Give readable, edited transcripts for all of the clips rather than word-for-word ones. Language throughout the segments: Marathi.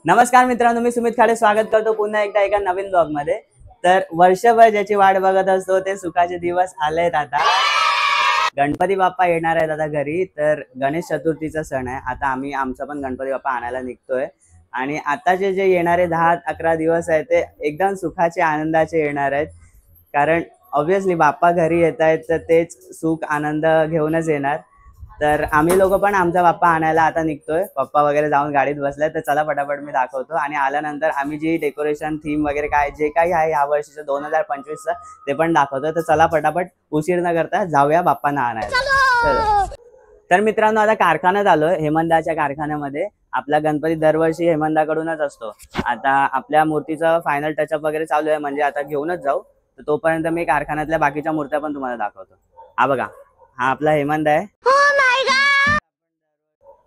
नमस्कार मित्रांनो, मी सुमित खाडे स्वागत करतो पुन्हा एकदा एका नवीन ब्लॉग मध्ये। तर वर्षभर ज्याची वाट बघत असतो ते सुखाचे दिवस आलेत। आता गणपती बाप्पा येणार आहेत आता घरी। तर गणेश चतुर्थीचा सण आहे। आता आम्ही आमचा पण गणपती बाप्पा आणायला निघतोय आणि आताचे जे येणारे 10-11 दिवस आहेत ते एकदम सुखाचे आनंदाचे येणार आहेत। कारण ऑब्वियसली बाप्पा घरी येत आहेत तर तेच सुख आनंद घेऊनच येणार। तर आम्ही लोक पण आमचा बाप्पा आणायला आता निघतोय। पप्पा वगैरे जाऊन गाडीत बसले तर चला फटाफट मी दाखवतो। आणि आल्यानंतर आम्ही जी डेकोरेशन थीम वगैरे काय जे काही आहे या वर्षीचं 2025चं ते पण दाखवतो। तर चला फटाफट उशीर न करता जाऊया बाप्पांना आणायला। तर मित्रांनो आता कारखान्यात आलोय, हेमंताच्या कारखान्यामध्ये। आपला गणपती दरवर्षी हेमंताकडूनच असतो। आता आपल्या मूर्तीचं फायनल टचअप वगैरे चालू आहे, म्हणजे आता घेऊनच जाऊ। तर तोपर्यंत मी कारखान्यातल्या बाकीच्या मूर्त्या पण तुम्हाला दाखवतो। हा बघा, हा आपला हेमंत आहे।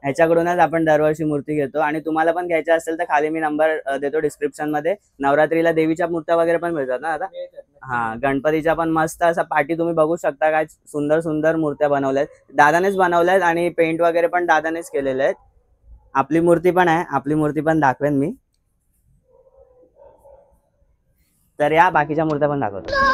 ह्याच्याकडूनच आपण दरवर्षी मूर्ती घेतो। आणि तुम्हाला पण घ्यायच्या असेल तर खाली मी नंबर देतो डिस्क्रिप्शन मध्ये। नवरात्रीला देवीच्या मूर्त्या वगैरे पण मिळतात ना आता। हा, गणपतीच्या पण मस्त असा पाठी तुम्ही बघू शकता। काय सुंदर सुंदर मूर्त्या बनवल्यात, दादानेच बनवल्यात आणि पेंट वगैरे पण दादानेच केलेले आहेत। आपली मूर्ती पण आहे, आपली मूर्ती पण दाखवेन मी। तर या बाकीच्या मूर्त्या पण दाखवतो।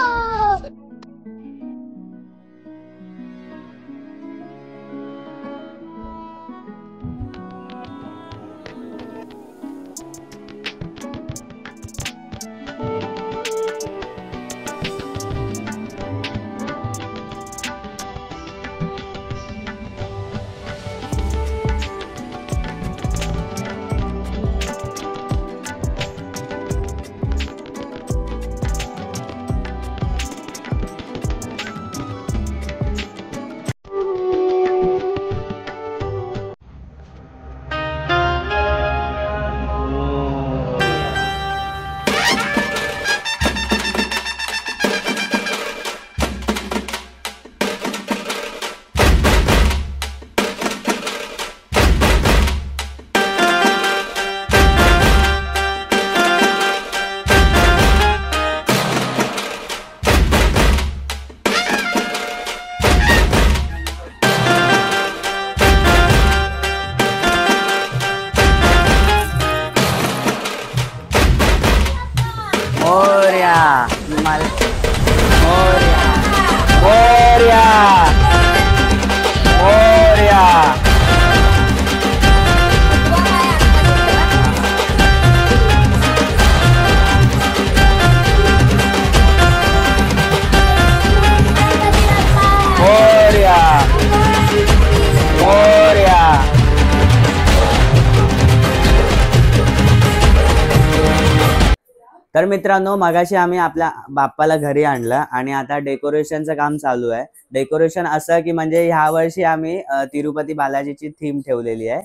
तर मित्रांनो, मगाशी आम्ही आपल्या बाप्पाला घरी आणलं आणि आता डेकोरेशनचं काम चालू आहे। डेकोरेशन असं की म्हणजे ह्या वर्षी आम्ही तिरुपती बालाजीची थीम ठेवलेली आहे।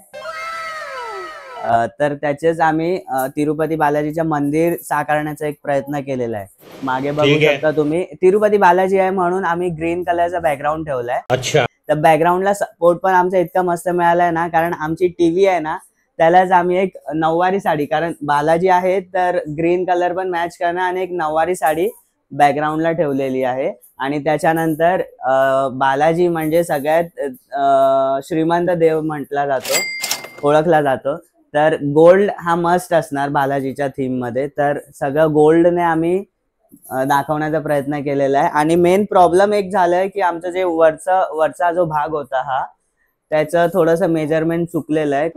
तर त्याचेच आम्ही तिरुपती बालाजीचं मंदिर साकारण्याचा एक प्रयत्न केलेला आहे। मागे बघू शकता तुम्ही, तिरुपती बालाजी आहे म्हणून आम्ही ग्रीन कलरचा बॅकग्राऊंड ठेवलाय। अच्छा, तर बॅकग्राऊंडला सपोर्ट पण आमचा इतका मस्त मिळालाय ना, कारण आमची टीव्ही आहे ना त्यालाच आम्ही एक नऊवारी साडी, कारण बालाजी आहे तर ग्रीन कलर पण मॅच करणं, आणि एक नऊवारी साडी बॅकग्राऊंडला ठेवलेली आहे। आणि त्याच्यानंतर बालाजी म्हणजे सगळ्यात श्रीमंत देव म्हटला जातो, ओळखला जातो। तर गोल्ड हा मस्ट असणार बालाजीच्या थीम मध्ये। तर सगळं गोल्डने आम्ही दाखवण्याचा प्रयत्न केलेला आहे। आणि मेन प्रॉब्लेम एक झालाय की आमचं जे वरचा जो भाग होता हा, त्याचं थोडंसं मेजरमेंट चुकलेलं आहे।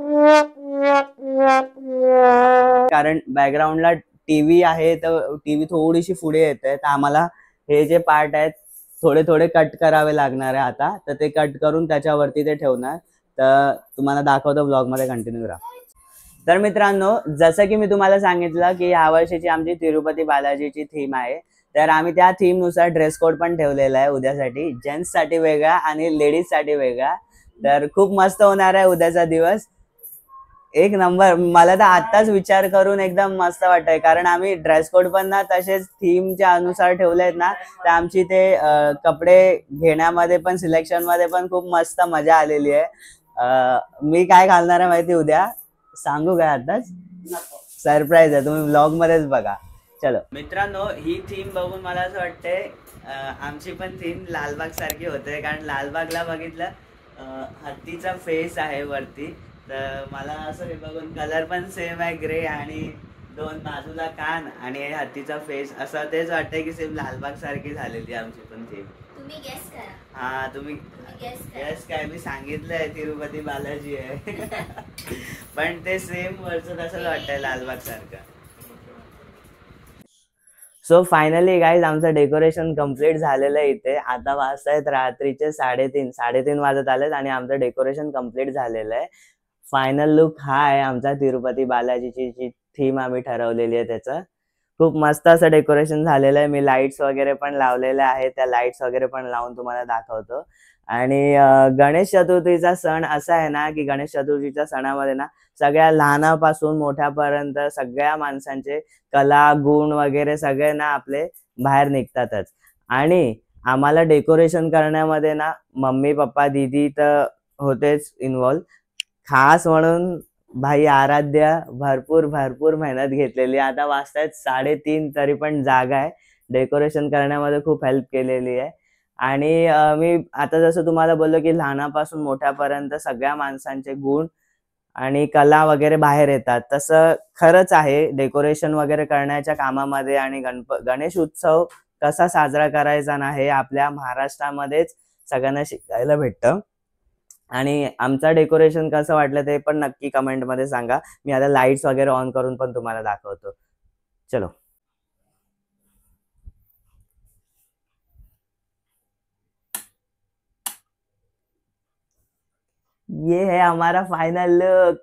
कारण बॅकग्राऊंडला टीव्ही आहे तर टीव्ही थोडीशी पुढे येते, तर आम्हाला हे जे पार्ट आहेत थोडे थोडे कट करावे लागणार आहे आता। तर ते कट करून त्याच्यावरती ते ठेवणार। तर तुम्हाला दाखवतो ब्लॉग मध्ये, कंटिन्यू राहा। तर मित्रांनो, जसं की मी तुम्हाला सांगितलं की या वर्षीची आमची तिरुपती बालाजीची थीम आहे, तर आम्ही त्या थीम नुसार ड्रेस कोड पण ठेवलेला आहे उद्यासाठी। जेंट्स साठी वेगळा आणि लेडीज साठी वेगळा। तर खूप मस्त होणार आहे उद्याचा दिवस, एक नंबर। मला तर आताच विचार करून एकदम मस्त वाटतंय, कारण आम्ही ड्रेस कोड पण ना तसेच थीमच्या अनुसार ठेवले आहेत ना। तर आमची ते कपडे घेण्यामध्ये पण, सिलेक्शन मध्ये पण खूप मस्त मजा आलेली आहे। मी काय घालणार आहे माहिती उद्या, सांगू काय आताच? सरप्राईज आहे, तुम्ही ब्लॉग मध्येच बघा। चलो मित्रांनो, ही थीम बघून मला असं वाटतंय आमची पण थीम लालबाग सारखी होते, कारण लालबागला बघितलं हत्तीचा फेस आहे वरती, तर मला असं हे बघून कलर पण सेम आहे ग्रे आणि दोन बाजूला कान आणि हत्तीचा फेस असं तेच वाटतंय की सेम लालबाग सारखी झालेली आमची पण थीम. तुम्ही गेस करा. हा तुम्ही गेस काय मी सांगितलंय तिरुपती बालाजी आहे. पण ते सेम वरचं तसंच वाटतंय लालबाग सारखं. सो फायनली गाईज आमचं डेकोरेशन कम्प्लीट झालेलं आहे इथे. आता वाजतायत रात्रीचे 3:30 वाजत आलेत आणि आमचं डेकोरेशन कम्प्लीट झालेलं आहे. फायनल लुक हा आहे आमचा तिरुपती बालाजीची जी थीम आम्ही ठरवलेली आहे त्याचं. खूप मस्त असं डेकोरेशन झालेलं आहे. मी लाईट्स वगैरे पण लावलेल्या आहेत. त्या लाईट्स वगैरे पण लावून तुम्हाला दाखवतो. आणि गणेश चतुर्थीचा सण असा आहे ना की गणेश चतुर्थीच्या सणामध्ये ना सगळ्या लहानापासून मोठ्यापर्यंत सगळ्या माणसांचे कला गुण वगैरे सगळे ना आपले बाहेर निघतातच. आणि आम्हाला डेकोरेशन करण्यामध्ये ना मम्मी पप्पा दीदी तर होतेच इन्व्हॉल्व. खास म्हणून भाई आराध्या भरपूर भरपूर मेहनत घेतलेली. आता वाजतायत 3:30 तरी पण जागा आहे. डेकोरेशन करण्यामध्ये खूप हेल्प केलेली आहे. आणि मी आता जसं तुम्हाला बोललो की लहानापासून मोठ्यापर्यंत सगळ्या माणसांचे गुण आणि कला वगैरे बाहेर येतात. तसं खरंच आहे डेकोरेशन वगैरे करण्याच्या कामामध्ये. आणि गणेश उत्सव कसा साजरा करायचा ना हे आपल्या महाराष्ट्रामध्येच सगळ्यांना शिकायला भेटतं. आणि आमचं डेकोरेशन कसं वाटलं ते पण नक्की कमेंट मध्ये सांगा. मी आता लाईट्स वगैरे ऑन करून पण तुम्हाला दाखवतो. चलो. ये है हमारा फाइनल लुक.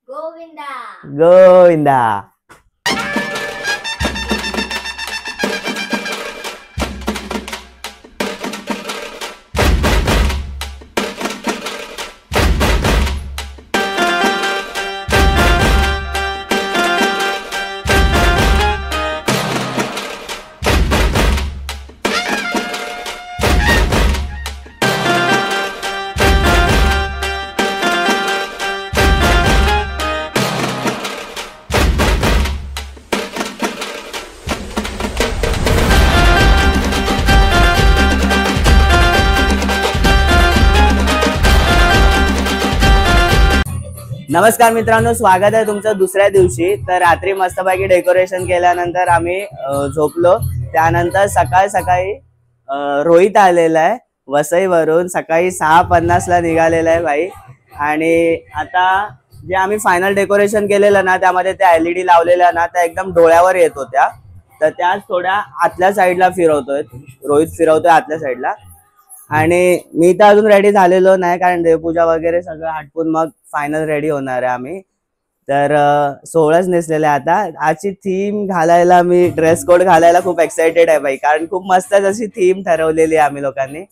गोविंदा गोविंदा. नमस्कार मित्रांनो, स्वागत आहे तुमचं दुसऱ्या दिवशी. तर रात्री मस्तपैकी डेकोरेशन केल्यानंतर आम्ही झोपलो. त्यानंतर सकाळी रोहित आलेला आहे वसईवरून. सकाळी 6:50 निघालेला आहे भाई. आणि आता जे आम्ही फायनल डेकोरेशन केलेलं ना त्यामध्ये त्या LED लावलेल्या ना त्या एकदम डोळ्यावर येत होत्या. तर त्या थोड्या आतल्या साईडला फिरवतोय. रोहित फिरवतोय आतल्या साईडला. आणि मी तर अजून रेडी झालेलो नाही कारण देवपूजा वगैरे सगळं आटपून मग फायनल रेडी होणार आहे आम्ही. तर 16च नेसलेले. आता आजची थीम घालायला मी ड्रेस कोड घालायला खूप एक्साइटेड आहे भाई. कारण खूप मस्त अशी थीम ठरवलेली आहे आम्ही लोकांनी.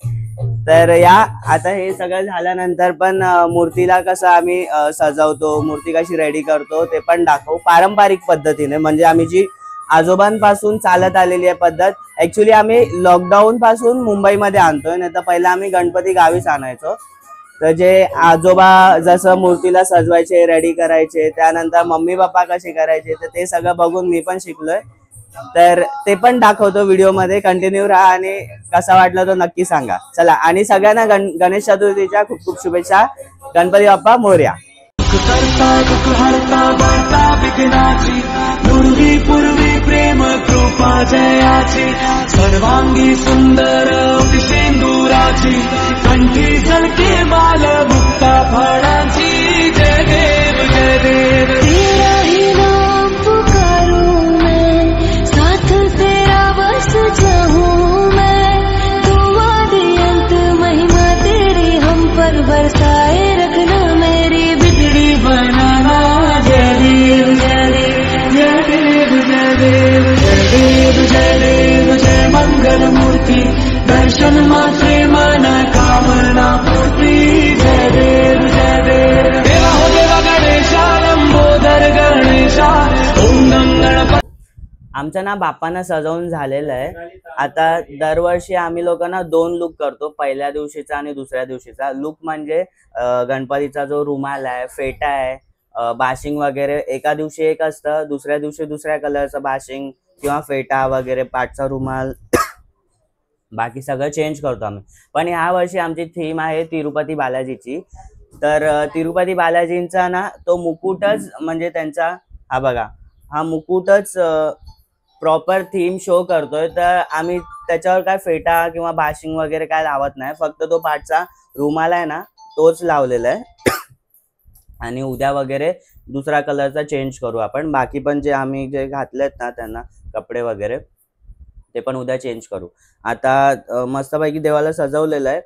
तर या आता हे सगळं झाल्यानंतर पण मूर्तीला कसं आम्ही सजवतो, मूर्ती कशी रेडी करतो ते पण दाखवू पारंपरिक पद्धतीने. म्हणजे आम्ही जी आजोबांपासून चालत आलेली आहे पद्धत. ऍक्च्युली आम्ही लॉकडाऊन पासून मुंबईमध्ये आणतोय. नाही तर पहिला आम्ही गणपती गावीच आणायचो. तर जे आजोबा जसं मूर्तीला सजवायचे रेडी करायचे त्यानंतर मम्मी पप्पा कसे करायचे तर ते सगळं बघून मी पण शिकलोय. तर ते पण दाखवतो व्हिडिओ मध्ये. कंटिन्यू राहा आणि कसा वाटला तो नक्की सांगा. चला. आणि सगळ्यांना गणेश चतुर्थीच्या खूप खूप शुभेच्छा. गणपती बाप्पा मोरया. पूर्वी प्रेम कृपा जयाची सर्वांगी सुंदर सिंदुराची कंठी झलके बाल मुक्ता फळाची. जय देव जय देव. तेरा ही नाम पुकारूं मैं, साथ तेरा बस जाऊं मैं. दुआ दे अंत महिमा तेरी हम पर बरसाए रखना मेरी बिगड़ी बनाना. जय देव जय देव जय देव जय देव जय देव जय देव जय मंगल मूर्ति. दर्शन मात्रे मन कामना पूर्ति. जय देव जय देव. देवा हो देवा गणेशा लंबोदर गणेशा ओम गणपती. आमच्या ना बाप्पांना सजवून झालेलं आहे. आता दरवर्षी आम्ही लोकांना 2 लुक करतो. पहिल्या दिवशीचा आणि दुसऱ्या दिवशीचा. लुक म्हणजे गणपतीचा जो रुमाल आहे, फेटा आहे, बाशिंग वगैरे एका दिवशी एक असतं, दुसऱ्या दिवशी दुसऱ्या कलरचं बाशिंग किंवा फेटा वगैरे, पाठचा रुमाल बाकी सगळं चेंज करतो आम्ही. पण ह्या वर्षी आमची थीम आहे तिरुपती बालाजीची. तर तिरुपती बालाजींचा ना तो मुकुटच म्हणजे त्यांचा हा बघा हा मुकुटच प्रॉपर थीम शो करतोय. तर आम्ही त्याच्यावर काय फेटा किंवा बाशिंग वगैरे काय लावत नाही, फक्त तो पाठचा रुमाल आहे ना तोच लावलेला आहे. आणि उद्या वगैरे दुसरा कलरचा चेंज करू आपण. बाकी पण जे आम्ही जे घातलेत ना त्यांना कपडे वगैरे ते पण उद्या चेंज करू. आता मस्तपैकी देवाला सजवलेलं आहे,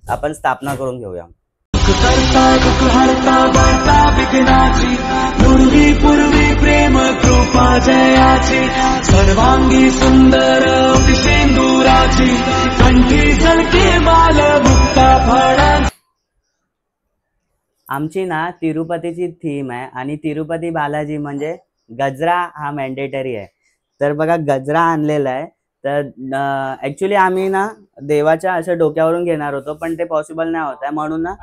आपण स्थापना करून घेऊया. करता दुःख हरता वार्ता विघ्नाची पूर्वी पूर्वी प्रेम कृपा जयाची सर्वांगी सुंदर सिंदुराची कंठी झलके बाल मुक्ता फळांची. आमची ना तिरुपतीची थीम आहे आणि तिरुपती बालाजी म्हणजे गजरा हा मॅन्डेटरी आहे. तर बघा गजरा आणलेला आहे. तर ऍक्च्युली आम्ही ना देवाच्या अशा डोक्यावरून घेणार होतो, पण ते पॉसिबल नाही होत आहे, म्हणून ना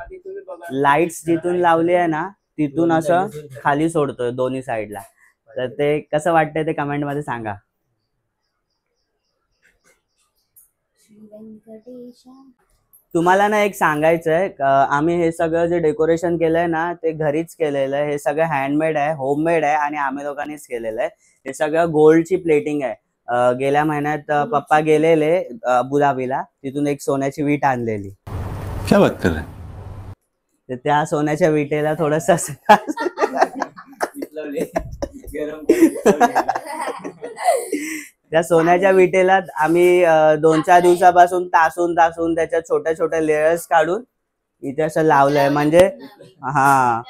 लाईट्स जिथून लावली आहे ना तिथून असं खाली सोडतोय दोन्ही साईडला. तर ते कसं वाटतंय ते कमेंट मध्ये सांगा. तुम्हाला ना एक सांगायचं आहे, आम्ही हे सगळं जे डेकोरेशन केलंय ना ते घरीच केलेलं आहे. हे सगळं हँडमेड आहे, होममेड आहे आणि आम्ही लोकांनीच केलेलं आहे. हे सगळं गोल्डची प्लेटिंग आहे. गेल्या महिन्यात पप्पा गेलेले अबुधाबीला, तिथून एक सोन्याची वीट आणलेली. क्या बात कर रहे? तर त्या सोन्याच्या विटेला थोडस त्या सोन्याच्या विटेला आम्ही 2-4 दिवसापासून तासून त्याच्या छोट्या छोट्या लेयर्स काढून इथे असं लावलंय. म्हणजे हा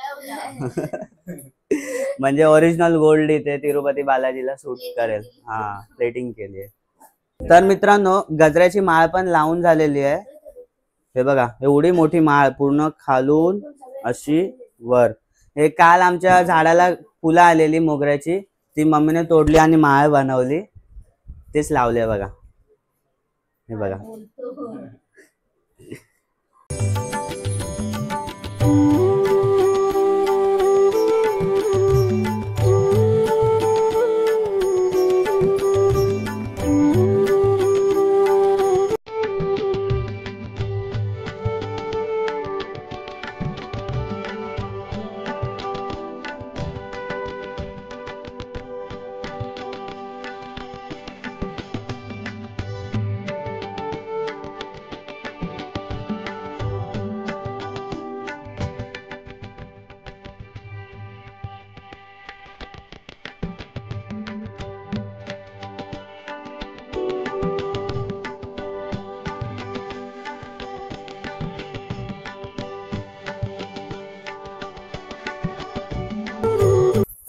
म्हणजे ओरिजिनल गोल्ड इथे तिरुपती बालाजीला सूट करेल. हा प्लेटिंग केली आहे. तर मित्रांनो गजऱ्याची माळ पण लावून झालेली आहे. हे बघा एवढी मोठी माळ पूर्ण खालून अशी वर. हे काल आमच्या झाडाला फुलं आलेली मोगऱ्याची, ती मम्मीने तोडली आणि माळ बनवली, तेच लावले बघा. हे बघा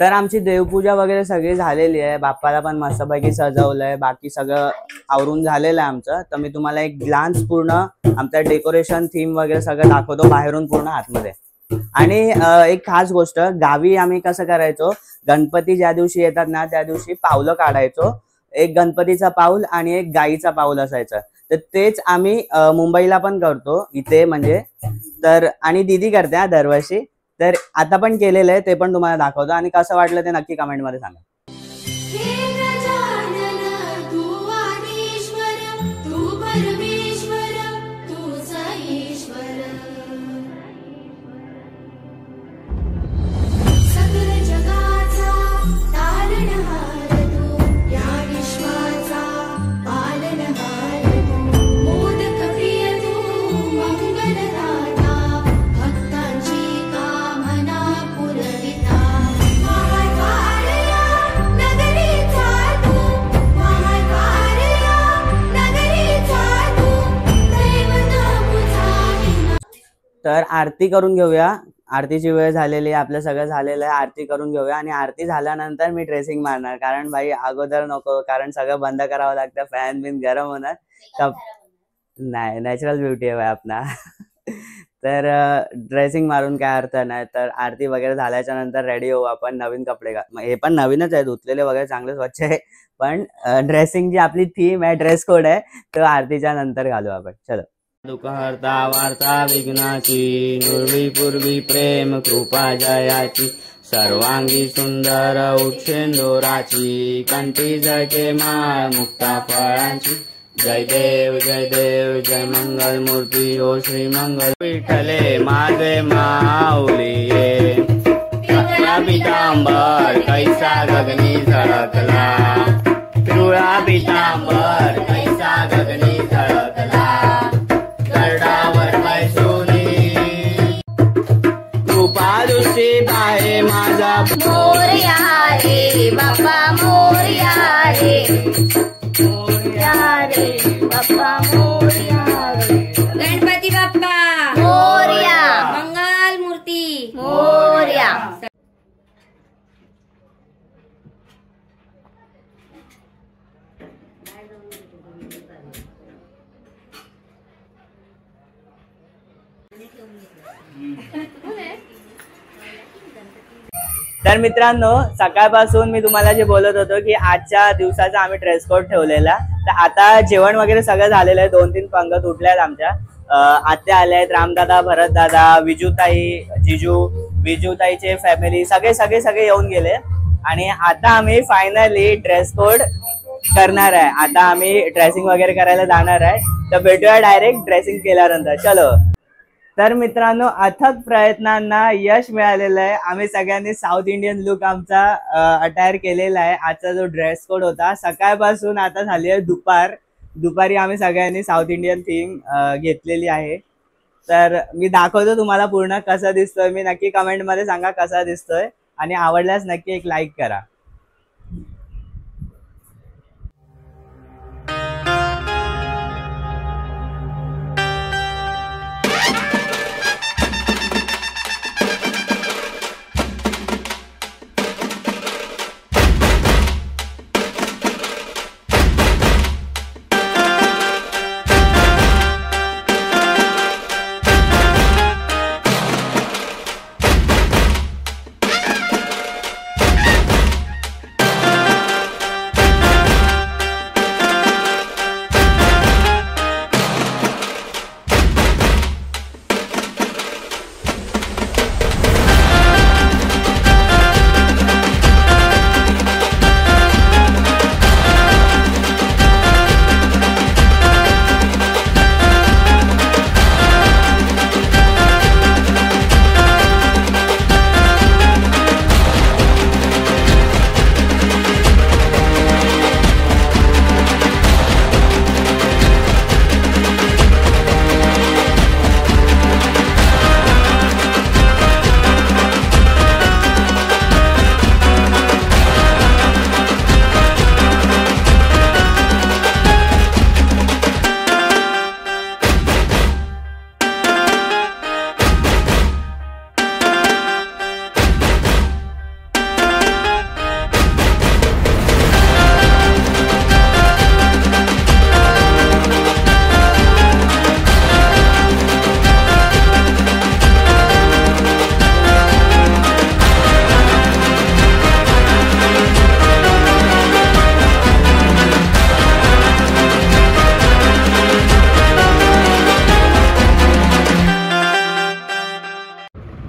तर आमची देवपूजा वगैरे सगळी झालेली आहे. बाप्पाला पण मस्तपैकी सजवलंय, बाकी सगळं आवरून झालेलं आहे आमचं. तर मी तुम्हाला एक ग्लान्स पूर्ण आमच्या डेकोरेशन थीम वगैरे सगळं दाखवतो बाहेरून पूर्ण आतमध्ये. आणि एक खास गोष्ट, गावी आम्ही कसं करायचो, गणपती ज्या दिवशी येतात ना त्या दिवशी पावलं काढायचो. एक गणपतीचा पाऊल आणि एक गाईचा पाऊल असायचं. तर तेच आम्ही मुंबईला पण करतो इथे म्हणजे. तर आणि दीदी करते हा दरवर्षी. तर आता पण केलेलं आहे, ते पण तुम्हाला दाखवतो आणि कसं वाटलं ते नक्की कमेंट मध्ये सांगा. तर आरती करून घेऊया. आरतीची वेळ झालेली आहे, आपलं सगळं झालेलं आहे. आरती करून घेऊया आणि आरती झाल्यानंतर मी ड्रेसिंग मारणार, कारण भाई अगोदर नको, कारण सगळं बंद करावं लागतं, फॅन बिन गरम होणार. नाही नॅचरल ब्युटी आहे भाई आपला. तर ड्रेसिंग मारून काय अर्थ नाही. तर आरती वगैरे झाल्याच्या नंतर रेडी होऊ आपण. नवीन कपडे हे पण नवीनच आहे, धुतलेले वगैरे चांगले स्वच्छ आहे, पण ड्रेसिंग जी आपली थीम आहे, ड्रेस कोड आहे, तो आरतीच्या नंतर घालू आपण. चलो. दुःख हरता वार्ता विघ्नाची पूर्वी पूर्वी प्रेम कृपा जयाची सर्वांगी सुंदर उठसेंदुराची कंठी झळके माळ मुक्ता फळांची जय देव जय मंगल मूर्ती हो श्री मंगल विठ्ठले माझे माऊली पिवळा पितांबर कैसा गगनी झळकला पिवळा पितांबर कैसा गगनी झळकला गरडावर मैसुनी कृपा दृष्टी पाहे माझा मोरया रे बाप्पा मोरया रे मोरया रे बाप्पा मोरया रे गणपती बाप्पा मोरया मंगल मूर्ती मोरया तर मित्रांनो सकाळपासून मी तुम्हाला जे बोलत होतो की आजच्या दिवसाचा आम्ही ड्रेस कोड ठेवलेला तर आता जेवण वगैरे सगळं झालेलं आहे 2-3 पंगत उठल्यात आमच्या आत्या आल्या आहेत रामदादा भरतदादा विजूताई जिजू विजूताईचे फॅमिली सगळे येऊन गेले आणि आता आम्ही फायनली ड्रेस कोड करणार आहे आता आम्ही ड्रेसिंग वगैरे करायला जाणार आहे तर भेटूया डायरेक्ट ड्रेसिंग केल्यानंतर चलो तर मित्रांनो अथक प्रयत्नांना यश मिळालेलं आहे आम्ही सगळ्यांनी साऊथ इंडियन लुक आमचा अटायर केलेला आहे आजचा जो ड्रेस कोड होता सकाळपासून आता झाली आहे दुपारी आम्ही सगळ्यांनी साऊथ इंडियन थीम घेतलेली आहे तर मी दाखवतो तुम्हाला पूर्ण कसा दिसतोय मी नक्की कमेंटमध्ये सांगा कसा दिसतोय आणि आवडल्यास नक्की एक लाईक करा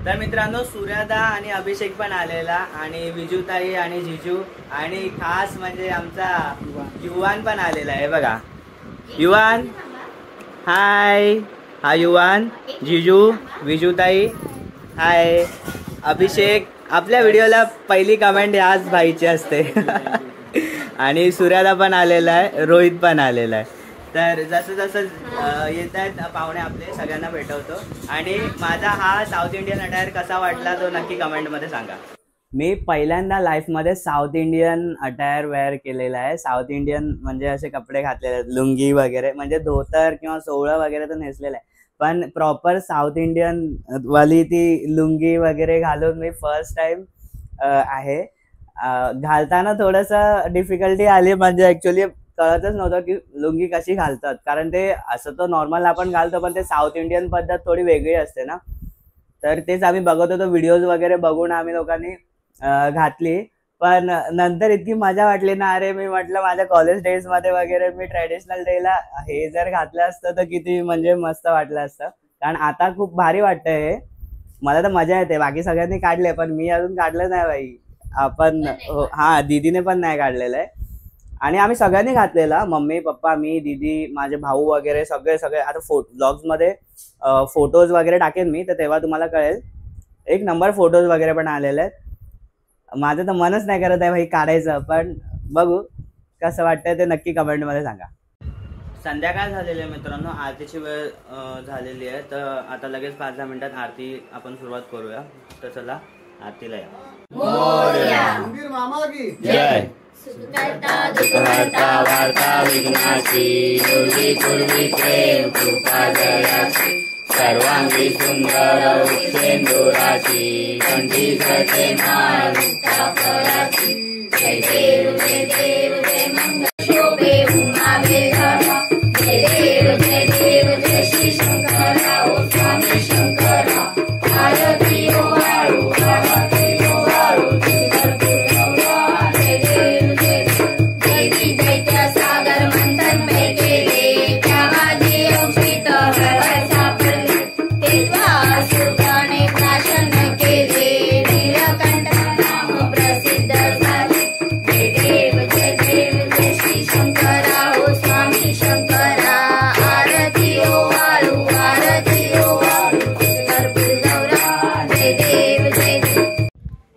तर मित्रांनो सूर्यादा आणि अभिषेक पण आलेला आणि विजूताई आणि जिजू आणि खास म्हणजे आमचा युवान पण आलेला आहे बघा युवान हाय हा युवान जिजू विजूताई हाय अभिषेक आपल्या व्हिडिओला पहिली कमेंट याच भाईची असते आणि सूर्यादा पण आलेला आहे रोहित पण आलेला आहे तर जसं येत आहेत पाहुणे आपले सगळ्यांना भेटवतो आणि माझा हा साऊथ इंडियन अटायर कसा वाटला तो नक्की कमेंटमध्ये सांगा मी पहिल्यांदा लाईफमध्ये साऊथ इंडियन अटायर वेअर केलेला आहे साऊथ इंडियन म्हणजे असे कपडे घातलेले आहेत लुंगी वगैरे म्हणजे धोतर किंवा सोवळं वगैरे तर नेसलेलं आहे पण प्रॉपर साऊथ इंडियन वाली ती लुंगी वगैरे घालून मी फर्स्ट टाइम आहे घालताना थोडंसं डिफिकल्टी आली म्हणजे ॲक्च्युली कळतच नव्हतं की लुंगी कशी घालतात कारण ते असं तर नॉर्मल आपण घालतो पण ते साऊथ इंडियन पद्धत थोडी वेगळी असते ना तर तेच आम्ही बघत होतो व्हिडिओज वगैरे बघून आम्ही लोकांनी घातली पण नंतर इतकी मजा वाटली ना अरे मी म्हटलं माझ्या कॉलेज डेज मध्ये वगैरे मी ट्रॅडिशनल डेला हे जर घातलं असतं तर किती म्हणजे मस्त वाटलं असतं कारण आता खूप भारी वाटतंय हे मला तर मजा येते बाकी सगळ्यांनी काढले पण मी अजून काढलं नाही बाई आपण हा दीदीने पण नाही काढलेलं आहे आणि आम्ही सगळ्यांनी घातलेला, मम्मी पप्पा मी दीदी माझे भाऊ वगैरे सगळे सगळे. आता ब्लॉग्स मध्ये फोटोज वगैरे टाकेन मी, तर तेव्हा तुम्हाला कळेल. एक नंबर फोटोज वगैरे पण आलेले आहेत. माझं तर मनच नाही करत आहे भाई काढायचं, पण बघू कसं वाटतंय ते नक्की कमेंट मध्ये सांगा. संध्याकाळ झालेली आहे मित्रांनो, आरतीची वेळ झालेली आहे. तर आता लगेच 5-10 मिनिटात आरती आपण सुरुवात करूया. तर चला आरतीला या. जय सुखकर्ता दुःखहर्ता वार्ता विघ्नाची पूर्वी पूर्वी प्रेम कृपा जयाची सर्वांगी सुंदर उक्षेंदुराची कंठी करते माळ मुक्ता फळाची जय देव जय देव जय मंगल शोभे उमा वेधारा जय देव जय देव जय श्री शंकरा ओ स्वामी शंकरा आरती ओ वाळू आरती ओ वाळू भरपूर गौरा जय देव जय देवी दैत्य सागर मंथन में गेले त्यावाजी अंकित हर सापडले तेव्हा सुखाने प्राशन केले नीलकंठ नाम प्रसिद्ध झाले जय देव जय श्री शंकरा ओ स्वामी शंकरा आरती ओ वाळू भरपूर गौरा जय देव जय देव.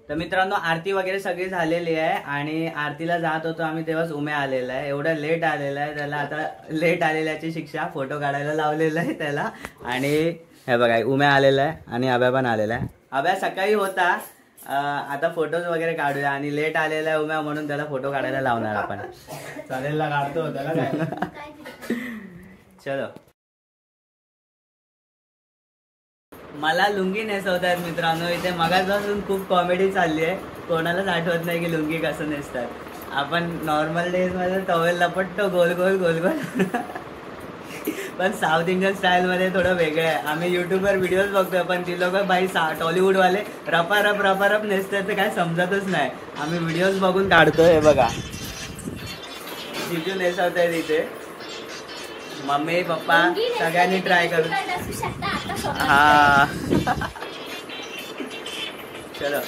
तर मित्रांनो आरती वगैरे सगळी झालेली आहे आणि आरतीला जात होतो आम्ही तेव्हाच उम्या आलेला आहे. एवढं लेट आलेला आहे त्याला, आता लेट आलेल्याची शिक्षा फोटो काढायला लावलेला आहे त्याला. आणि हे बघा उम्या आलेला आहे आणि अभ्या पण आलेला आहे. अभ्या सकाळी होता, आता फोटोज वगैरे काढूया आणि लेट आलेला आहे उम्या म्हणून त्याला फोटो काढायला लावणार आपण. चालेल ना, काढतो त्याला काय. चलो. मला लुंगी नेसवतात मित्रांनो इथे. मगाचपासून खूप कॉमेडी चालली आहे. कोणालाच आठवत नाही की लुंगी कसं नेसतात. आपण नॉर्मल डेज मध्ये टॉवेल लपटतो गोल गोल गोल गोल. पण साऊथ इंडियन स्टाईल मध्ये थोडं वेगळं आहे. आम्ही युट्यूबवर व्हिडिओज बघतोय, पण ती लोक बाई टॉलिवूड वाले रपारप नेसतात ते काय समजतच नाही. आम्ही व्हिडिओज बघून काढतोय. हे बघा जिजू नेसवतायत इथे, मम्मी पप्पा सगळ्यांनी ट्राय करू. हा चलो.